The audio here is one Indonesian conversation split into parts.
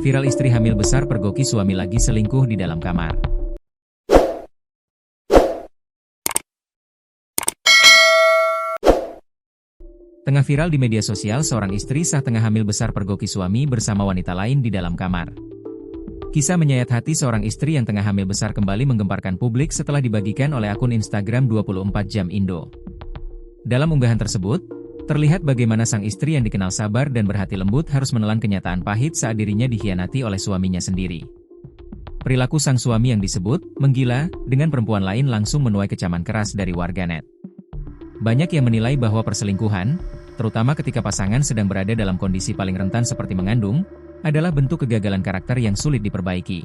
Viral istri hamil besar pergoki suami lagi selingkuh di dalam kamar. Tengah viral di media sosial, seorang istri sah tengah hamil besar pergoki suami bersama wanita lain di dalam kamar. Kisah menyayat hati seorang istri yang tengah hamil besar kembali menggemparkan publik setelah dibagikan oleh akun Instagram 24 Jam Indo. Dalam unggahan tersebut, terlihat bagaimana sang istri yang dikenal sabar dan berhati lembut harus menelan kenyataan pahit saat dirinya dikhianati oleh suaminya sendiri. Perilaku sang suami yang disebut menggila dengan perempuan lain langsung menuai kecaman keras dari warganet. Banyak yang menilai bahwa perselingkuhan, terutama ketika pasangan sedang berada dalam kondisi paling rentan seperti mengandung, adalah bentuk kegagalan karakter yang sulit diperbaiki.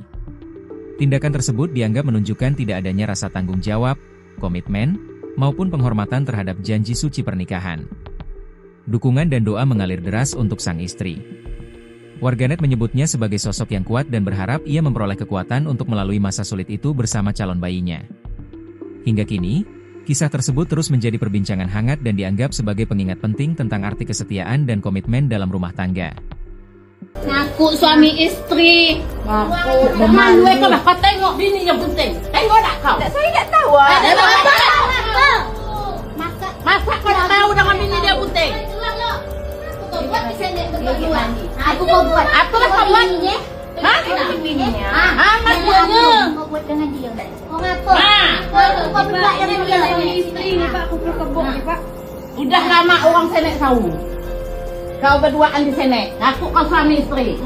Tindakan tersebut dianggap menunjukkan tidak adanya rasa tanggung jawab, komitmen, maupun penghormatan terhadap janji suci pernikahan. Dukungan dan doa mengalir deras untuk sang istri. Warganet menyebutnya sebagai sosok yang kuat dan berharap ia memperoleh kekuatan untuk melalui masa sulit itu bersama calon bayinya. Hingga kini, kisah tersebut terus menjadi perbincangan hangat dan dianggap sebagai pengingat penting tentang arti kesetiaan dan komitmen dalam rumah tangga. Ngaku suami istri. Ngaku Teman gue kalau kau tengok bini yang penting. Tengok tak kau? Saya tak tahu. Masak kau tak tahu dengan bini dia penting. Aku mau buat. Apa lah kau buat? Hah? Bininya. Amat buatnya. Mau buat dengan dia. Kau buat dengan dia. Istri ni Pak, aku kebun ni Pak. Udah lama orang senek tahu. Kau berduaan di sini. Ngaku kau suami istri.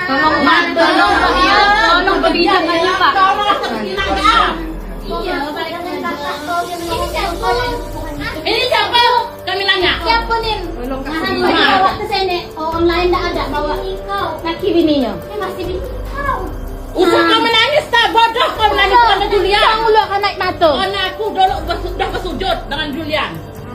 Tolong dia. Tolong beri jangan Pak. Tolong sekitar dia. Iya, Ini siapa? Kami nanya. siapa ni? Tolong Bawa ke sini. Orang lain tak ada bawa. Kau. Laki bininya. Masih bini kau. Usah kau menangis tak? Bodoh kau menangis sama Julian. Jangan lu akan naik mata. Anak aku dulu sudah bersujud dengan Julian.